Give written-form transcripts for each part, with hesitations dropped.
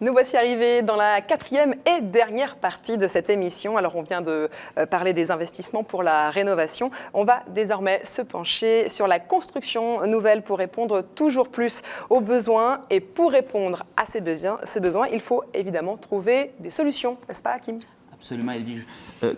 Nous voici arrivés dans la quatrième et dernière partie de cette émission. Alors on vient de parler des investissements pour la rénovation. On va désormais se pencher sur la construction nouvelle pour répondre toujours plus aux besoins. Et pour répondre à ces besoins, il faut évidemment trouver des solutions, n'est-ce pas, Hakim ? Absolument, Edwige.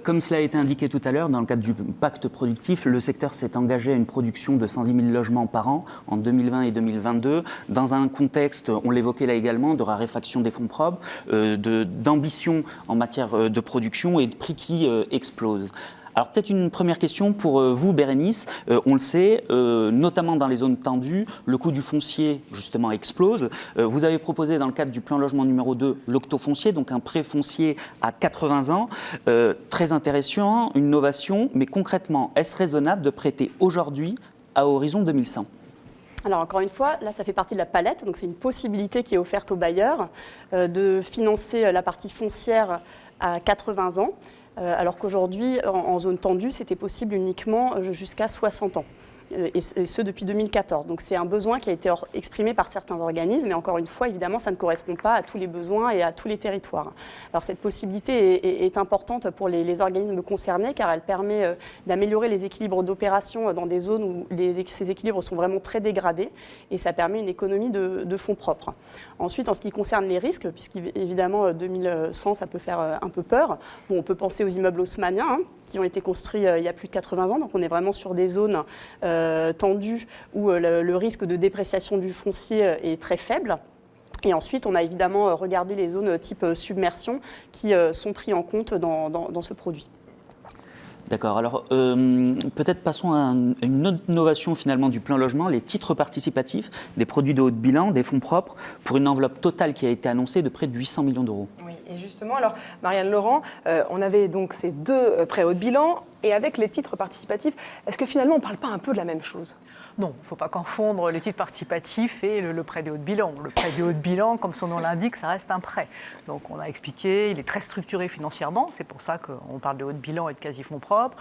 Comme cela a été indiqué tout à l'heure, dans le cadre du pacte productif, le secteur s'est engagé à une production de 110 000 logements par an en 2020 et 2022, dans un contexte, on l'évoquait là également, de raréfaction des fonds propres, d'ambition en matière de production et de prix qui explosent. Alors peut-être une première question pour vous, Bérénice. On le sait, notamment dans les zones tendues, le coût du foncier justement explose. Vous avez proposé dans le cadre du plan logement numéro 2 l'octofoncier, donc un prêt foncier à 80 ans. Très intéressant, une innovation, mais concrètement, est-ce raisonnable de prêter aujourd'hui à horizon 2100 ? Alors encore une fois, là ça fait partie de la palette, donc c'est une possibilité qui est offerte aux bailleurs de financer la partie foncière à 80 ans. Alors qu'aujourd'hui, en zone tendue, c'était possible uniquement jusqu'à 60 ans. Et ce depuis 2014. Donc c'est un besoin qui a été exprimé par certains organismes, mais encore une fois, évidemment, ça ne correspond pas à tous les besoins et à tous les territoires. Alors cette possibilité est importante pour les organismes concernés, car elle permet d'améliorer les équilibres d'opération dans des zones où ces équilibres sont vraiment très dégradés, et ça permet une économie de fonds propres. Ensuite, en ce qui concerne les risques, puisqu'évidemment 2100, ça peut faire un peu peur, bon, on peut penser aux immeubles haussmanniens, qui ont été construits il y a plus de 80 ans, donc on est vraiment sur des zones tendues où le risque de dépréciation du foncier est très faible. Et ensuite, on a évidemment regardé les zones type submersion qui sont prises en compte dans ce produit. D'accord. Alors, peut-être passons à une autre innovation finalement du plan logement, les titres participatifs, des produits de haut de bilan, des fonds propres, pour une enveloppe totale qui a été annoncée de près de 800 millions d'euros. Oui, et justement, alors, Marianne Laurent, on avait donc ces deux prêts haut de bilan, et avec les titres participatifs, est-ce que finalement on ne parle pas un peu de la même chose ? Non, il ne faut pas confondre les titres participatifs et le prêt de haut de bilan. Le prêt de haut de bilan, comme son nom l'indique, ça reste un prêt. Donc on a expliqué, il est très structuré financièrement, c'est pour ça qu'on parle de haut de bilan et de quasi-fonds propres.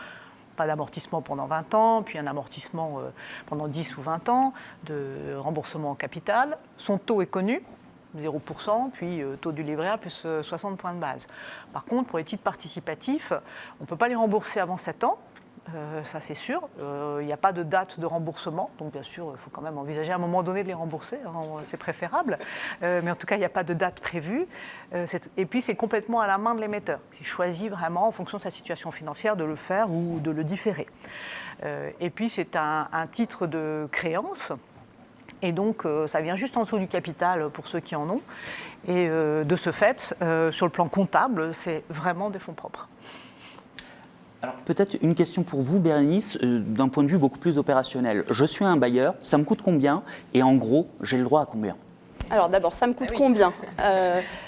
Pas d'amortissement pendant 20 ans, puis un amortissement pendant 10 ou 20 ans, de remboursement en capital. Son taux est connu, 0%, puis taux du livret A plus 60 points de base. Par contre, pour les titres participatifs, on ne peut pas les rembourser avant 7 ans. Ça c'est sûr, il n'y a pas de date de remboursement, donc bien sûr il faut quand même envisager à un moment donné de les rembourser, hein, c'est préférable, mais en tout cas il n'y a pas de date prévue, et puis c'est complètement à la main de l'émetteur, il choisit vraiment en fonction de sa situation financière de le faire ou de le différer. Et puis c'est un titre de créance, et donc ça vient juste en dessous du capital pour ceux qui en ont, et de ce fait, sur le plan comptable, c'est vraiment des fonds propres. Alors peut-être une question pour vous, Bérénice, d'un point de vue beaucoup plus opérationnel. Je suis un bailleur, ça me coûte combien ? Et en gros, j'ai le droit à combien ? Alors d'abord, ça me coûte combien ?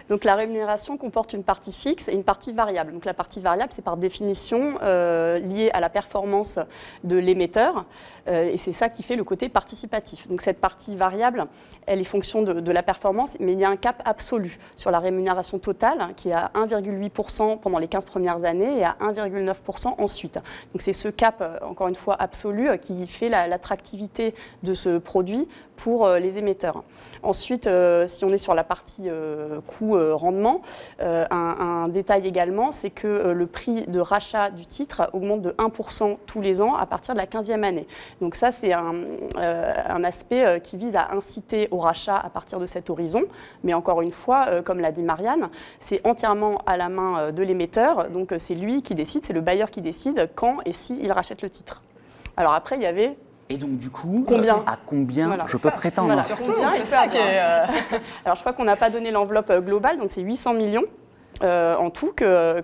Donc la rémunération comporte une partie fixe et une partie variable. Donc la partie variable, c'est par définition liée à la performance de l'émetteur, et c'est ça qui fait le côté participatif. Donc cette partie variable, elle est fonction de la performance, mais il y a un cap absolu sur la rémunération totale qui est à 1,8% pendant les 15 premières années et à 1,9% ensuite. Donc c'est ce cap, encore une fois, absolu qui fait l'attractivité de ce produit pour les émetteurs. Ensuite, si on est sur la partie coût-rendement, un détail également, c'est que le prix de rachat du titre augmente de 1% tous les ans à partir de la 15e année. Donc ça, c'est un aspect qui vise à inciter au rachat à partir de cet horizon. Mais encore une fois, comme l'a dit Marianne, c'est entièrement à la main de l'émetteur. Donc c'est lui qui décide, c'est le bailleur qui décide quand et si il rachète le titre. Alors après, il y avait... Et donc du coup, à combien je peux prétendre ? Voilà, surtout, c'est ça qui est... Alors je crois qu'on n'a pas donné l'enveloppe globale, donc c'est 800 millions. En tout que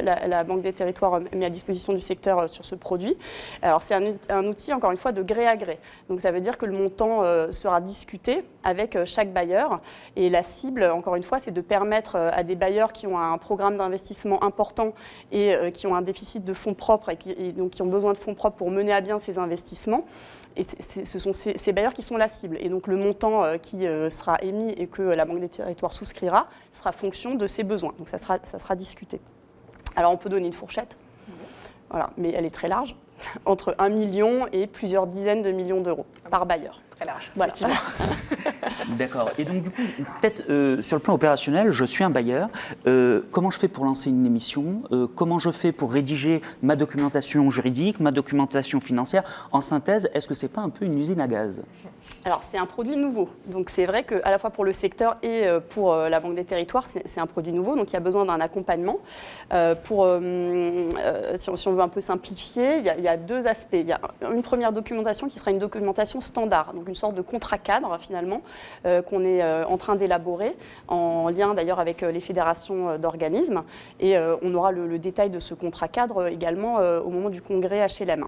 la Banque des Territoires met à disposition du secteur sur ce produit. Alors c'est un outil, encore une fois, de gré à gré. Donc ça veut dire que le montant sera discuté avec chaque bailleur. Et la cible, encore une fois, c'est de permettre à des bailleurs qui ont un programme d'investissement important et qui ont un déficit de fonds propres et donc qui ont besoin de fonds propres pour mener à bien ces investissements. Et ce sont ces bailleurs qui sont la cible. Et donc le montant qui sera émis et que la Banque des Territoires souscrira sera fonction de ses besoins. Donc ça sera discuté. Alors on peut donner une fourchette, voilà, mais elle est très large, entre 1 million et plusieurs dizaines de millions d'euros par bailleur. très large. Voilà. D'accord. Et donc, du coup, peut-être sur le plan opérationnel, je suis un bailleur. Comment je fais pour lancer une émission? Comment je fais pour rédiger ma documentation juridique, ma documentation financière? En synthèse, est-ce que c'est pas un peu une usine à gaz? Alors, c'est un produit nouveau. Donc, c'est vrai qu'à la fois pour le secteur et pour la Banque des Territoires, c'est un produit nouveau. Donc, il y a besoin d'un accompagnement. Si on veut un peu simplifier, il y a deux aspects. Il y a une première documentation qui sera une documentation standard, donc une sorte de contrat cadre, finalement, qu'on est en train d'élaborer, en lien d'ailleurs avec les fédérations d'organismes. Et on aura le détail de ce contrat cadre également au moment du congrès HLM.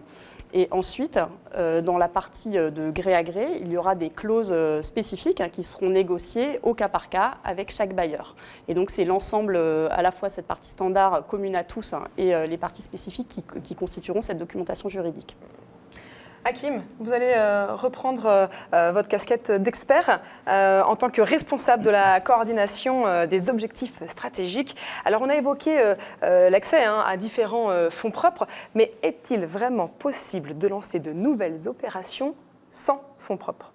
Et ensuite, dans la partie de gré à gré, il y aura des clauses spécifiques qui seront négociées au cas par cas avec chaque bailleur. Et donc, c'est l'ensemble, à la fois cette partie standard commune à tous et les parties spécifiques qui constitueront cette documentation juridique. Hakim, vous allez reprendre votre casquette d'expert en tant que responsable de la coordination des objectifs stratégiques. Alors, on a évoqué l'accès à différents fonds propres, mais est-il vraiment possible de lancer de nouvelles opérations sans fonds propres ?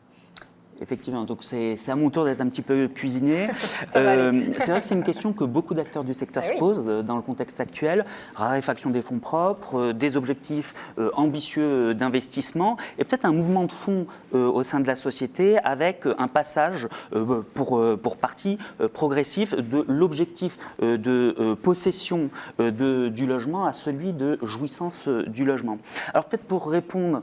Effectivement, donc c'est à mon tour d'être un petit peu cuisinier. C'est vrai que c'est une question que beaucoup d'acteurs du secteur se posent dans le contexte actuel. Raréfaction des fonds propres, des objectifs ambitieux d'investissement et peut-être un mouvement de fond au sein de la société avec un passage pour partie progressif de l'objectif de possession du logement à celui de jouissance du logement. Alors peut-être pour répondre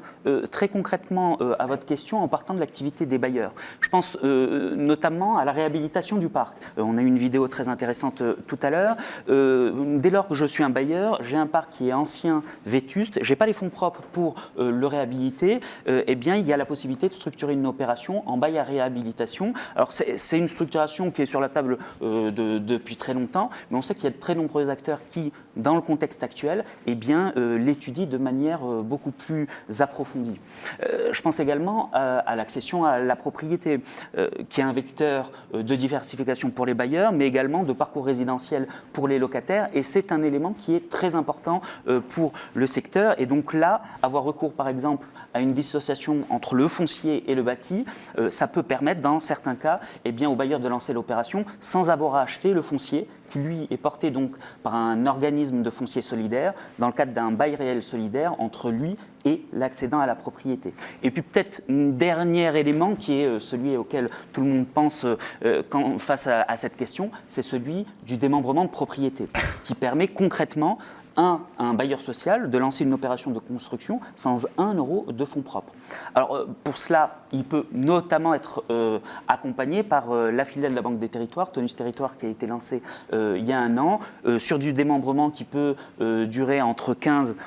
très concrètement à votre question en partant de l'activité des bailleurs. Je pense notamment à la réhabilitation du parc. On a eu une vidéo très intéressante tout à l'heure. Dès lors que je suis un bailleur, j'ai un parc qui est ancien, vétuste, je n'ai pas les fonds propres pour le réhabiliter, eh bien, il y a la possibilité de structurer une opération en bail à réhabilitation. Alors, c'est une structuration qui est sur la table depuis très longtemps, mais on sait qu'il y a de très nombreux acteurs qui, dans le contexte actuel, eh bien, l'étudient de manière beaucoup plus approfondie. Je pense également à l'accession à la propriété, qui est un vecteur de diversification pour les bailleurs, mais également de parcours résidentiel pour les locataires. Et c'est un élément qui est très important pour le secteur. Et donc là, avoir recours, par exemple, à une dissociation entre le foncier et le bâti, ça peut permettre, dans certains cas, eh bien, aux bailleurs de lancer l'opération sans avoir à acheter le foncier, qui lui est porté donc par un organisme de foncier solidaire, dans le cadre d'un bail réel solidaire entre lui et l'accédant à la propriété. Et puis peut-être un dernier élément qui est celui auquel tout le monde pense face à cette question, c'est celui du démembrement de propriété, qui permet concrètement à un bailleur social de lancer une opération de construction sans 1 euro de fonds propres. Alors pour cela, il peut notamment être accompagné par la filiale de la Banque des Territoires, Tonus Territoire, qui a été lancée il y a 1 an, sur du démembrement qui peut durer entre 15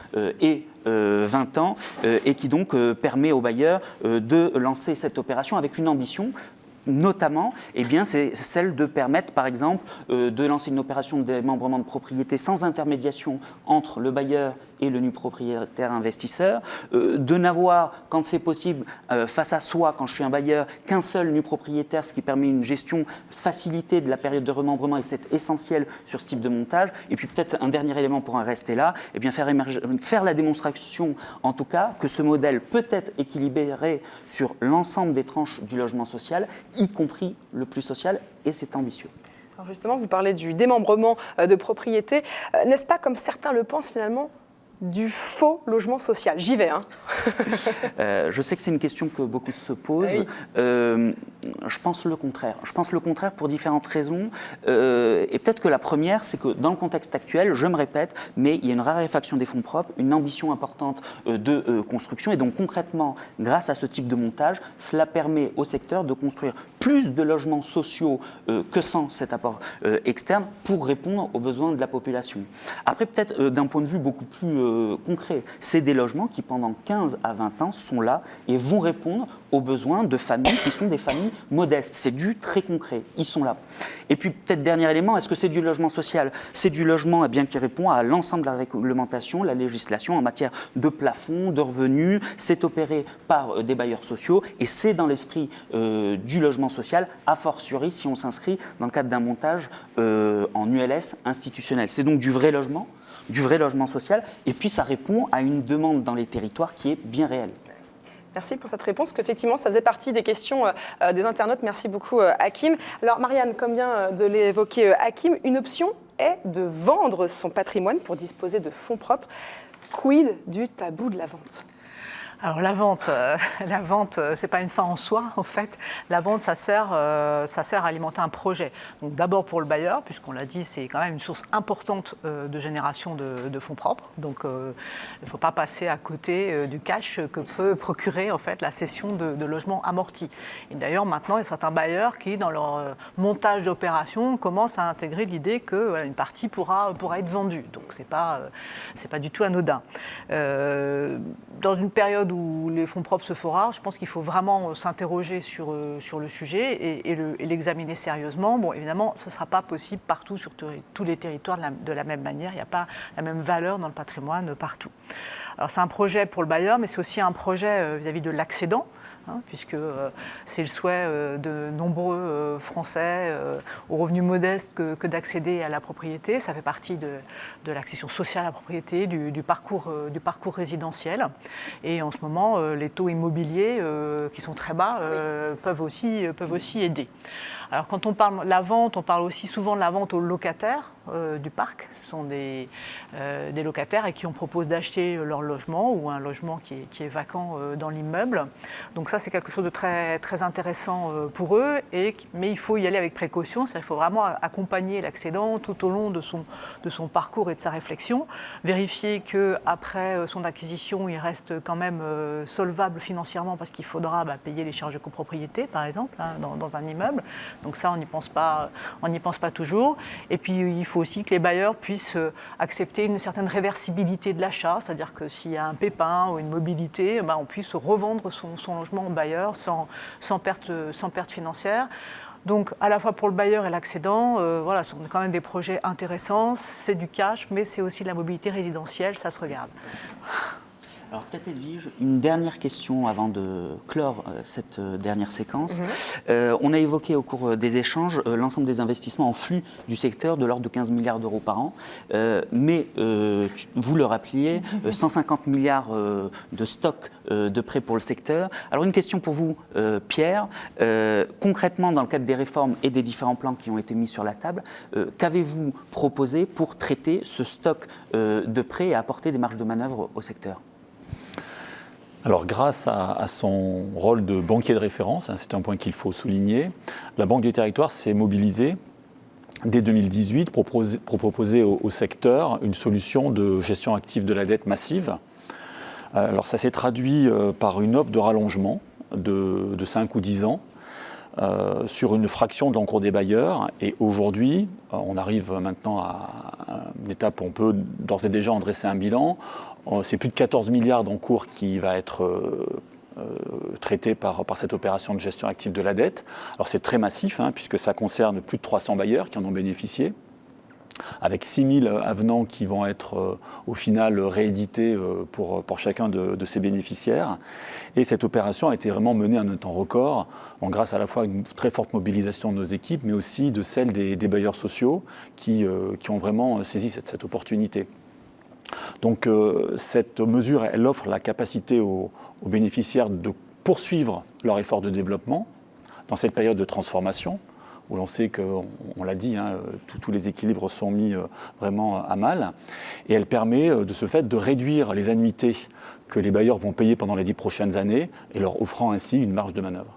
et 20 ans et qui donc permet aux bailleurs de lancer cette opération avec une ambition. Notamment, eh bien, c'est celle de permettre, par exemple, de lancer une opération de démembrement de propriété sans intermédiation entre le bailleur et le nu propriétaire investisseur, de n'avoir, quand c'est possible, face à soi, quand je suis un bailleur, qu'un seul nu propriétaire, ce qui permet une gestion facilitée de la période de remembrement, et c'est essentiel sur ce type de montage. Et puis peut-être un dernier élément pour en rester là, eh bien faire la démonstration, en tout cas, que ce modèle peut être équilibré sur l'ensemble des tranches du logement social, y compris le plus social, et c'est ambitieux. Alors justement, vous parlez du démembrement de propriété. N'est-ce pas, comme certains le pensent finalement, du faux logement social? J'y vais. Je sais que c'est une question que beaucoup se posent. Oui. Je pense le contraire. Je pense le contraire pour différentes raisons. Et peut-être que la première, c'est que dans le contexte actuel, je me répète, mais il y a une raréfaction des fonds propres, une ambition importante de construction. Et donc concrètement, grâce à ce type de montage, cela permet au secteur de construire plus de logements sociaux que sans cet apport externe pour répondre aux besoins de la population. Après, peut-être d'un point de vue beaucoup plus concret, c'est des logements qui, pendant 15 à 20 ans, sont là et vont répondre aux besoins de familles qui sont des familles modestes. C'est du très concret, ils sont là. Et puis, peut-être dernier élément, est-ce que c'est du logement social? C'est du logement eh bien, qui répond à l'ensemble de la réglementation, la législation en matière de plafond, de revenus. C'est opéré par des bailleurs sociaux et c'est dans l'esprit du logement social, a fortiori si on s'inscrit dans le cadre d'un montage en ULS institutionnel. C'est donc du vrai logement social, et puis ça répond à une demande dans les territoires qui est bien réelle. Merci pour cette réponse, qu'effectivement, ça faisait partie des questions des internautes. Merci beaucoup, Hakim. Alors, Marianne, comme vient de l'évoquer Hakim, une option est de vendre son patrimoine pour disposer de fonds propres. Quid du tabou de la vente ? Alors la vente, c'est pas une fin en soi en fait. La vente, ça sert à alimenter un projet. Donc d'abord pour le bailleur, puisqu'on l'a dit, c'est quand même une source importante de génération de fonds propres. Donc il ne faut pas passer à côté du cash que peut procurer en fait la cession de logements amortis. Et d'ailleurs maintenant, il y a certains bailleurs qui, dans leur montage d'opération, commencent à intégrer l'idée que une partie pourra être vendue. Donc c'est pas du tout anodin. Dans une période où les fonds propres se font rares, je pense qu'il faut vraiment s'interroger sur le sujet et l'examiner sérieusement. Bon, évidemment, ce ne sera pas possible partout sur tous les territoires de la même manière. Il n'y a pas la même valeur dans le patrimoine partout. Alors c'est un projet pour le bailleur, mais c'est aussi un projet vis-à-vis de l'accédant, puisque c'est le souhait de nombreux Français aux revenus modestes que d'accéder à la propriété. Ça fait partie de l'accession sociale à la propriété, du parcours résidentiel. Et en ce moment, les taux immobiliers, qui sont très bas, peuvent aussi aider. Alors quand on parle de la vente, on parle aussi souvent de la vente aux locataires du parc. Ce sont des locataires à qui on propose d'acheter leur logement ou un logement qui est vacant dans l'immeuble. Donc ça, c'est quelque chose de très, très intéressant pour eux, mais il faut y aller avec précaution. Il faut vraiment accompagner l'accédant tout au long de son parcours et de sa réflexion, vérifier qu'après son acquisition, il reste quand même solvable financièrement parce qu'il faudra payer les charges de copropriété, par exemple, dans un immeuble. Donc ça, on n'y pense pas toujours. Et puis, il faut aussi que les bailleurs puissent accepter une certaine réversibilité de l'achat, c'est-à-dire que s'il y a un pépin ou une mobilité, on puisse revendre son logement au bailleur sans perte financière. Donc, à la fois pour le bailleur et l'accédant, ce sont quand même des projets intéressants. C'est du cash, mais c'est aussi de la mobilité résidentielle, ça se regarde. Alors peut-être Edwige, une dernière question avant de clore cette dernière séquence. On a évoqué au cours des échanges l'ensemble des investissements en flux du secteur de l'ordre de 15 milliards d'euros par an. Mais vous le rappeliez, 150 milliards de stock de prêts pour le secteur. Alors une question pour vous, Pierre. Concrètement, dans le cadre des réformes et des différents plans qui ont été mis sur la table, qu'avez-vous proposé pour traiter ce stock de prêts et apporter des marges de manœuvre au secteur ? Alors, grâce à son rôle de banquier de référence, c'est un point qu'il faut souligner, la Banque des Territoires s'est mobilisée dès 2018 pour proposer au secteur une solution de gestion active de la dette massive. Alors, ça s'est traduit par une offre de rallongement de 5 ou 10 ans sur une fraction de l'encours des bailleurs. Et aujourd'hui, on arrive maintenant à une étape où on peut d'ores et déjà en dresser un bilan. C'est plus de 14 milliards d'encours qui va être traité par cette opération de gestion active de la dette. Alors c'est très massif, puisque ça concerne plus de 300 bailleurs qui en ont bénéficié, avec 6 000 avenants qui vont être au final réédités pour chacun de ces bénéficiaires. Et cette opération a été vraiment menée en un temps record, grâce à la fois à une très forte mobilisation de nos équipes, mais aussi de celle des bailleurs sociaux qui ont vraiment saisi cette opportunité. Donc cette mesure, elle offre la capacité aux bénéficiaires de poursuivre leur effort de développement dans cette période de transformation, où l'on sait qu'on l'a dit, tous les équilibres sont mis vraiment à mal. Et elle permet de ce fait de réduire les annuités que les bailleurs vont payer pendant les 10 prochaines années, et leur offrant ainsi une marge de manœuvre.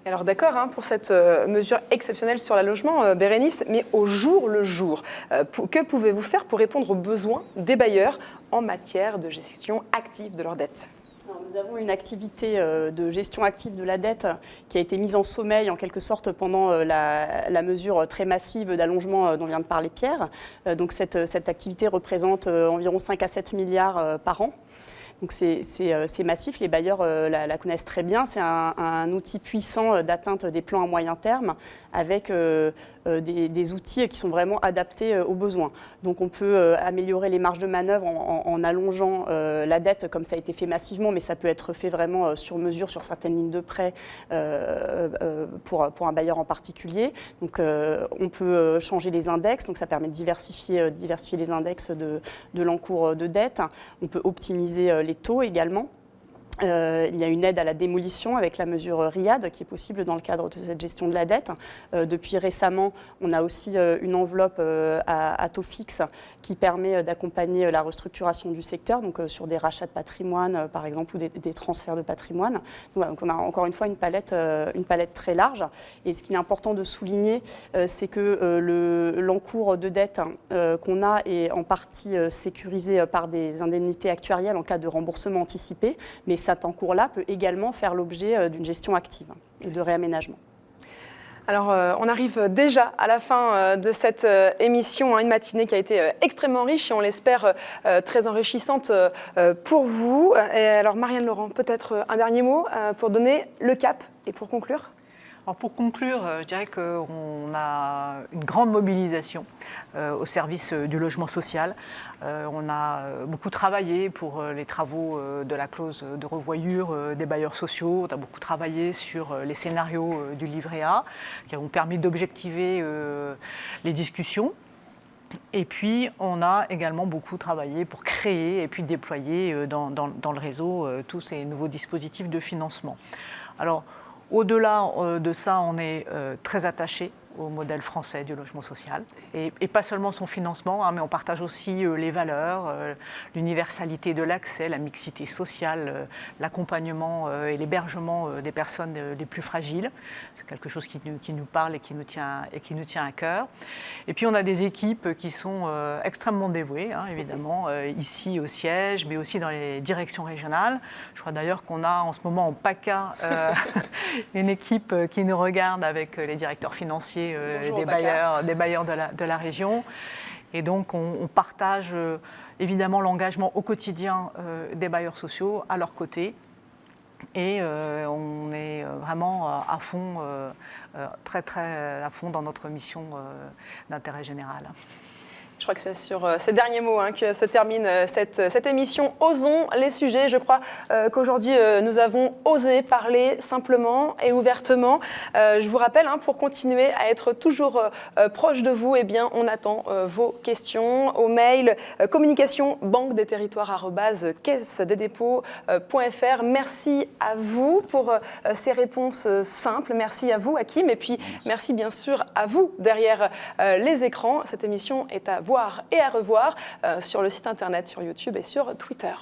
Alors d'accord pour cette mesure exceptionnelle sur le logement, Bérénice, mais au jour le jour, que pouvez-vous faire pour répondre aux besoins des bailleurs en matière de gestion active de leur dette ? Alors, nous avons une activité de gestion active de la dette qui a été mise en sommeil en quelque sorte pendant la mesure très massive d'allongement dont vient de parler Pierre. Donc cette activité représente environ 5 à 7 milliards par an. Donc c'est massif, les bailleurs la connaissent très bien. C'est un outil puissant d'atteinte des plans à moyen terme avec des outils qui sont vraiment adaptés aux besoins. Donc on peut améliorer les marges de manœuvre en allongeant la dette comme ça a été fait massivement, mais ça peut être fait vraiment sur mesure sur certaines lignes de prêt pour un bailleur en particulier. Donc on peut changer les index, donc ça permet de diversifier les index de l'encours de dette. On peut optimiser les taux également. Il y a une aide à la démolition avec la mesure RIAD qui est possible dans le cadre de cette gestion de la dette. Depuis récemment, on a aussi une enveloppe à taux fixe qui permet d'accompagner la restructuration du secteur, donc sur des rachats de patrimoine par exemple ou des transferts de patrimoine. Donc on a encore une fois une palette très large. Et ce qu'il est important de souligner, c'est que l'encours de dette qu'on a est en partie sécurisé par des indemnités actuarielles en cas de remboursement anticipé, mais cet encours-là peut également faire l'objet d'une gestion active et de réaménagement. Alors, on arrive déjà à la fin de cette émission, une matinée qui a été extrêmement riche et on l'espère très enrichissante pour vous. Et alors, Marianne Laurent, peut-être un dernier mot pour donner le cap et pour conclure ? Alors pour conclure, je dirais qu'on a une grande mobilisation au service du logement social. On a beaucoup travaillé pour les travaux de la clause de revoyure des bailleurs sociaux. On a beaucoup travaillé sur les scénarios du livret A qui ont permis d'objectiver les discussions. Et puis, on a également beaucoup travaillé pour créer et puis déployer dans le réseau tous ces nouveaux dispositifs de financement. Alors, au-delà de ça, on est très attaché au modèle français du logement social, et pas seulement son financement, mais on partage aussi les valeurs, l'universalité de l'accès, la mixité sociale, l'accompagnement et l'hébergement des personnes les plus fragiles. C'est quelque chose qui nous parle et qui nous tient à cœur. Et puis on a des équipes qui sont extrêmement dévouées, évidemment, ici au siège, mais aussi dans les directions régionales. Je crois d'ailleurs qu'on a en ce moment en PACA une équipe qui nous regarde avec les directeurs financiers des bailleurs de la région. Et donc, on partage évidemment l'engagement au quotidien des bailleurs sociaux à leur côté. Et on est vraiment à fond, très à fond dans notre mission d'intérêt général. Je crois que c'est sur ces derniers mots que se termine cette émission. Osons les sujets. Je crois qu'aujourd'hui, nous avons osé parler simplement et ouvertement. Je vous rappelle, pour continuer à être toujours proche de vous, on attend vos questions au mail communication-banque-des-territoires@caisse-des-dépôts.fr. Merci à vous pour ces réponses simples. Merci à vous, Hakim. Et puis, merci bien sûr à vous derrière les écrans. Cette émission est à voir et à revoir sur le site internet, sur YouTube et sur Twitter.